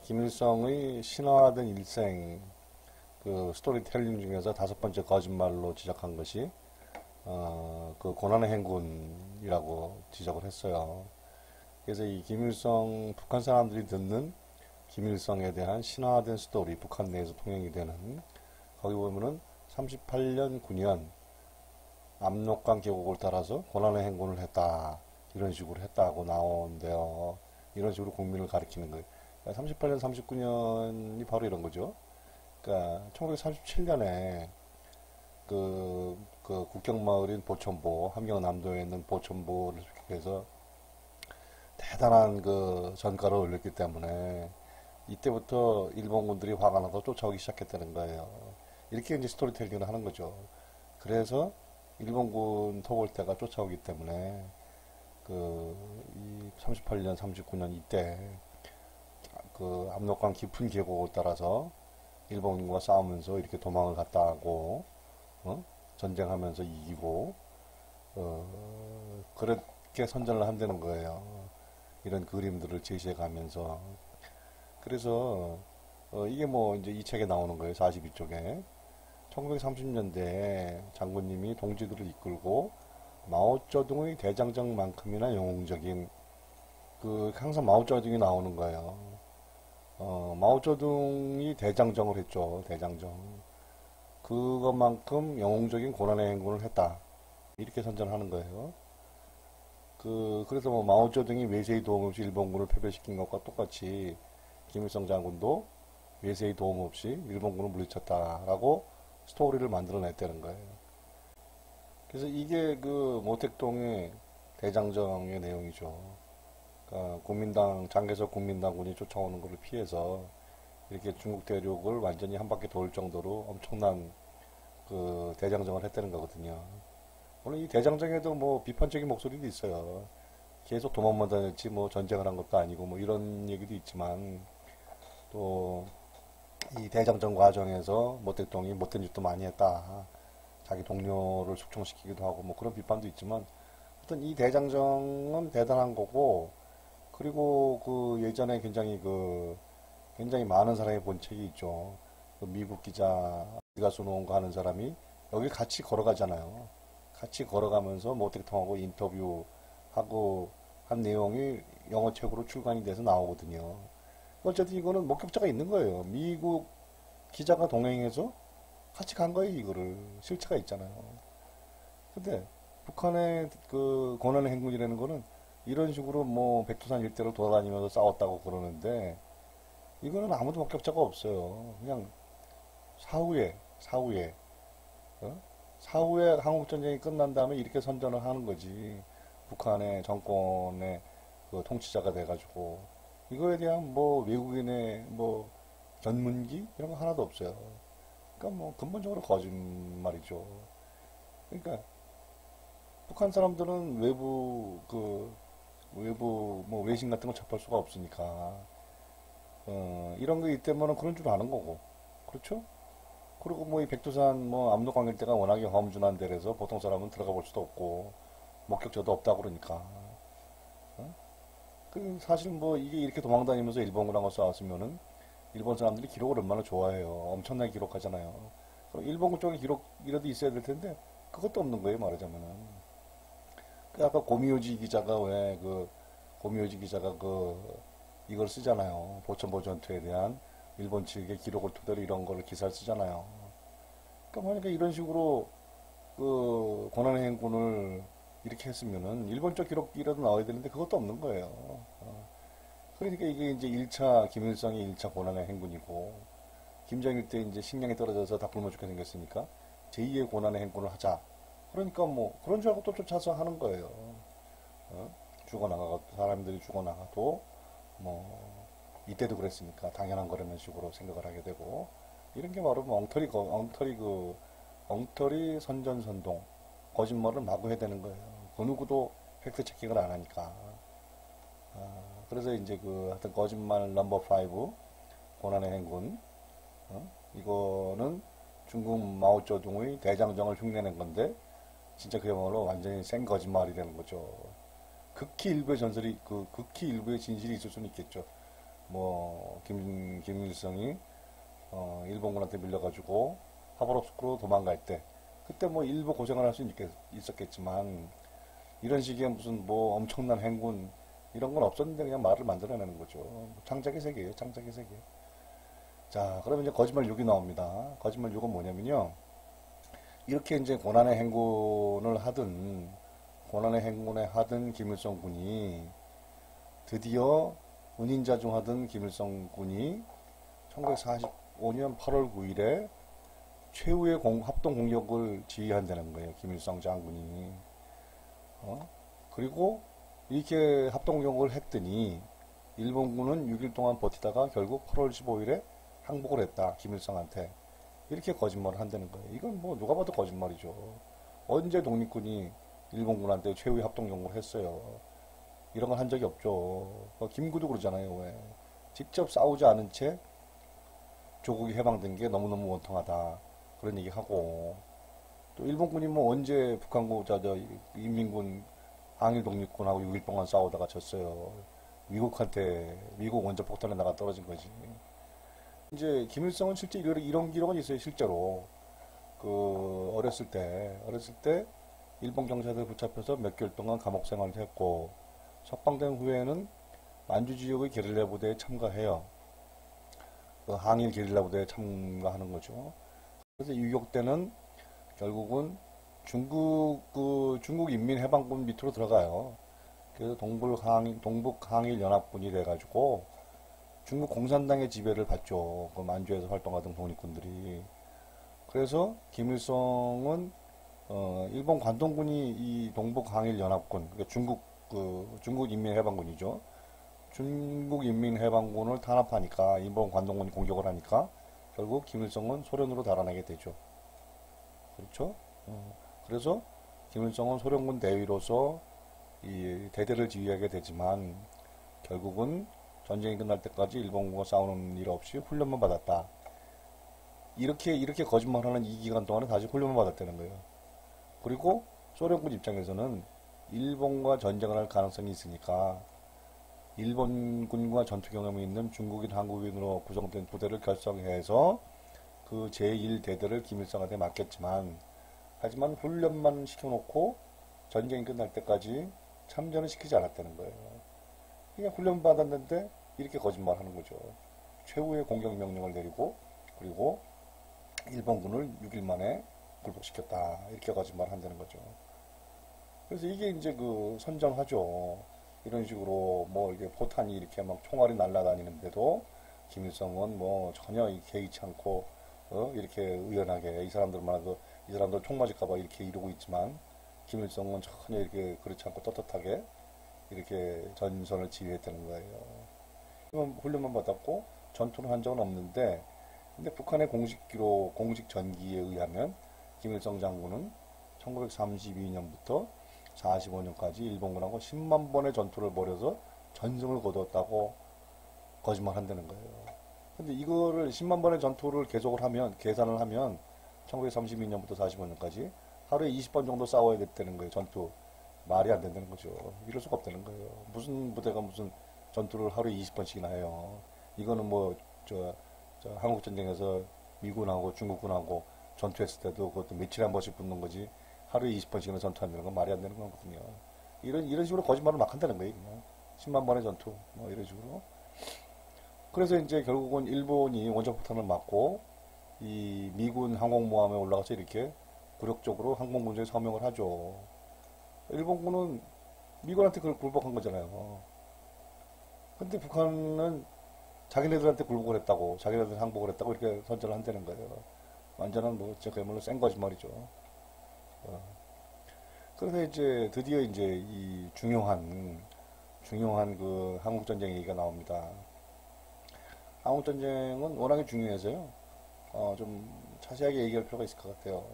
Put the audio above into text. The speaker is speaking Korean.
김일성의 신화된 일생 그 스토리텔링 중에서 다섯 번째 거짓말로 지적한 것이 그 고난의 행군이라고 지적을 했어요. 그래서 이 김일성 북한 사람들이 듣는 김일성에 대한 신화된 스토리, 북한 내에서 통용이 되는 거기 보면은 38년 9년 압록강 계곡을 따라서 고난의 행군을 했다 이런 식으로 했다고 나오는데요. 이런 식으로 국민을 가리키는 거예요. 38년, 39년이 바로 이런 거죠. 그러니까 1937년에 그 국경마을인 보천보, 함경남도에 있는 보천보를 해서 대단한 그 전가를 올렸기 때문에 이때부터 일본군들이 화가 나서 쫓아오기 시작했다는 거예요. 이렇게 이제 스토리텔링을 하는 거죠. 그래서 일본군 토벌대가 쫓아오기 때문에 이 38년, 39년 이때 그 압록강 깊은 계곡을 따라서 일본군과 싸우면서 이렇게 도망을 갔다 하고 전쟁하면서 이기고 그렇게 선전을 한다는 거예요. 이런 그림들을 제시해 가면서 그래서 이게 뭐 이제 이 책에 나오는 거예요. 42쪽에 1930년대에 장군님이 동지들을 이끌고 마오쩌둥의 대장정만큼이나 영웅적인 항상 마오쩌둥이 나오는 거예요. 마오쩌둥이 대장정을 했죠. 대장정. 그것만큼 영웅적인 고난의 행군을 했다. 이렇게 선전하는 거예요. 그래서 뭐 마오쩌둥이 외세의 도움 없이 일본군을 패배시킨 것과 똑같이 김일성 장군도 외세의 도움 없이 일본군을 물리쳤다라고 스토리를 만들어냈다는 거예요. 그래서 이게 그 모택동의 대장정의 내용이죠. 그러니까 장개석 국민당군이 쫓아오는 것을 피해서 이렇게 중국 대륙을 완전히 한 바퀴 돌 정도로 엄청난 그 대장정을 했다는 거거든요. 물론 이 대장정에도 뭐 비판적인 목소리도 있어요. 계속 도망만 다녔지 뭐 전쟁을 한 것도 아니고 뭐 이런 얘기도 있지만 또 이 대장정 과정에서 모택동이 못된 짓도 많이 했다. 자기 동료를 숙청시키기도 하고 뭐 그런 비판도 있지만 하여튼 이 대장정은 대단한 거고 그리고 그 예전에 굉장히 많은 사람이 본 책이 있죠. 그 미국 기자 이가수노온가 하는 사람이 여기 같이 걸어가잖아요. 같이 걸어가면서 모택동하고 인터뷰하고 한 내용이 영어 책으로 출간이 돼서 나오거든요. 어쨌든 이거는 목격자가 있는 거예요. 미국 기자가 동행해서 같이 간 거예요, 이거를. 실체가 있잖아요. 근데 북한의 그 고난의 행군이라는 거는 이런 식으로 뭐 백두산 일대로 돌아다니면서 싸웠다고 그러는데 이거는 아무도 목격자가 없어요. 그냥 사후에 어? 사후에 한국전쟁이 끝난 다음에 이렇게 선전을 하는 거지. 북한의 정권의 그 통치자가 돼가지고 이거에 대한 뭐 외국인의 뭐 전문기 이런 거 하나도 없어요. 그러니까 뭐 근본적으로 거짓말이죠. 그러니까 북한 사람들은 외부 뭐 외신 같은 거 접할 수가 없으니까 이런 거 있다면 그런 줄 아는 거고 그렇죠? 그리고 뭐 이 백두산 뭐 압록강일대가 워낙에 험준한 데라서 보통 사람은 들어가 볼 수도 없고 목격자도 없다 그러니까 그 사실 뭐 이게 이렇게 도망다니면서 일본군하고 싸웠으면은 일본 사람들이 기록을 얼마나 좋아해요. 엄청나게 기록하잖아요. 그럼 일본군 쪽에 기록이라도 있어야 될 텐데 그것도 없는 거예요, 말하자면은. 그 아까 고미요지 기자가 이걸 쓰잖아요. 보천보 전투에 대한 일본 측의 기록을 토대로 이런 거를 기사를 쓰잖아요. 그러니까 만약에 이런 식으로 그 고난의 행군을 이렇게 했으면은 일본 쪽 기록이라도 나와야 되는데 그것도 없는 거예요. 그러니까 이게 이제 김일성의 1차 고난의 행군이고 김정일 때 이제 식량이 떨어져서 다 굶어 죽게 생겼으니까 제2의 고난의 행군을 하자. 그러니까 뭐 그런 줄 알고 또 쫓아서 하는 거예요. 죽어나가고 사람들이 죽어나가도 뭐 이때도 그랬으니까 당연한 거라는 식으로 생각을 하게 되고 이런 게 바로 뭐 엉터리 선전선동 거짓말을 마구 해야 되는 거예요. 그 누구도 팩트 체킹을 안 하니까. 그래서 이제 하여튼 거짓말 넘버 5 고난의 행군 이거는 중국 마오쩌둥의 대장정을 흉내낸 건데 진짜 그야말로 완전히 생 거짓말이 되는 거죠. 극히 일부의 진실이 있을 수는 있겠죠. 김일성이 일본군한테 밀려가지고 하바롭스크로 도망갈 때 그때 뭐 일부 고생을 할 수 있었겠지만 이런 식의 무슨 뭐 엄청난 행군 이런 건 없었는데 그냥 말을 만들어내는 거죠. 창작의 세계예요, 창작의 세계. 자, 그러면 이제 거짓말 6이 나옵니다. 거짓말 6은 뭐냐면요. 이렇게 이제 고난의 행군에 하던 김일성 군이 드디어 은인자중하던 김일성 군이 1945년 8월 9일에 최후의 합동 공격을 지휘한다는 거예요. 김일성 장군이. 그리고 이렇게 합동 공격을 했더니 일본군은 6일 동안 버티다가 결국 8월 15일에 항복을 했다. 김일성한테. 이렇게 거짓말을 한다는 거예요. 이건 뭐 누가 봐도 거짓말이죠. 언제 독립군이 일본군한테 최후의 합동 공격을 했어요. 이런 걸 한 적이 없죠. 김구도 그러잖아요. 왜? 직접 싸우지 않은 채 조국이 해방된 게 너무너무 원통하다. 그런 얘기하고 또 일본군이 뭐 언제 북한군 인민군 항일 독립군하고 6일 동안 싸우다가 졌어요. 미국 원자 폭탄에 나가 떨어진 거지. 이제 김일성은 실제 이런 기록은 있어요. 실제로 어렸을 때 일본 경찰들 붙잡혀서 몇 개월 동안 감옥 생활을 했고 석방된 후에는 만주 지역의 게릴라 부대에 참가해요. 그 항일 게릴라 부대에 참가하는 거죠. 그래서 유격 때는 결국은 중국 인민해방군 밑으로 들어가요. 그래서 동북 항일 연합군이 돼가지고 중국 공산당의 지배를 받죠. 그 만주에서 활동하던 독립군들이. 그래서 김일성은 일본 관동군이 이 동북 항일 연합군, 그러니까 중국 인민해방군이죠. 중국 인민해방군을 탄압하니까 일본 관동군이 공격을 하니까 결국 김일성은 소련으로 달아나게 되죠. 그렇죠? 그래서 김일성은 소련군 대위로서 이 대대를 지휘하게 되지만 결국은 전쟁이 끝날 때까지 일본군과 싸우는 일 없이 훈련만 받았다. 이렇게 거짓말하는 이 기간 동안은 다시 훈련만 받았다는 거예요. 그리고 소련군 입장에서는 일본과 전쟁을 할 가능성이 있으니까 일본군과 전투 경험이 있는 중국인, 한국인으로 구성된 부대를 결성해서 그 제1대대를 김일성한테 맡겼지만 하지만 훈련만 시켜놓고 전쟁이 끝날 때까지 참전을 시키지 않았다는 거예요. 그러니까 훈련 받았는데 이렇게 거짓말하는 거죠. 최후의 공격 명령을 내리고 그리고 일본군을 6일 만에 굴복시켰다. 이렇게 거짓말한다는 거죠. 그래서 이게 이제 선전하죠. 이런 식으로 뭐 이렇게 포탄이 이렇게 막 총알이 날아다니는데도 김일성은 뭐 전혀 개의치 않고 이렇게 의연하게 이 사람들 총 맞을까봐 이렇게 이러고 있지만 김일성은 전혀 이렇게 그렇지 않고 떳떳하게 이렇게 전선을 지휘했다는 거예요. 훈련만 받았고 전투를 한 적은 없는데 근데 북한의 공식 기록, 공식 전기에 의하면 김일성 장군은 1932년부터 45년까지 일본군하고 10만 번의 전투를 벌여서 전승을 거두었다고 거짓말 한다는 거예요. 근데 이거를 10만 번의 전투를 계산을 하면 1932년부터 45년까지 하루에 20번 정도 싸워야 됐다는 거예요. 전투. 말이 안 된다는 거죠. 이럴 수가 없다는 거예요. 무슨 부대가 무슨 전투를 하루에 20번씩이나 해요. 이거는 한국전쟁에서 미군하고 중국군하고 전투했을 때도 그것도 며칠에 한 번씩 붙는 거지 하루에 20번씩이나 전투한다는 건 말이 안 되는 거거든요. 이런 식으로 거짓말을 막 한다는 거예요. 그냥 10만 번의 전투 뭐 이런 식으로. 그래서 이제 결국은 일본이 원자폭탄을 맞고 이 미군 항공모함에 올라가서 이렇게 굴욕적으로 항공군주에 서명을 하죠. 일본군은 미군한테 그걸 굴복한 거잖아요. 근데 북한은 자기네들한테 굴복을 했다고, 자기네들 항복을 했다고 이렇게 선전을 한다는 거예요. 완전한 진짜 그야말로 센 거짓말이죠. 그래서 이제 드디어 이제 이 중요한 그 한국전쟁 얘기가 나옵니다. 한국전쟁은 워낙에 중요해서요. 좀 자세하게 얘기할 필요가 있을 것 같아요.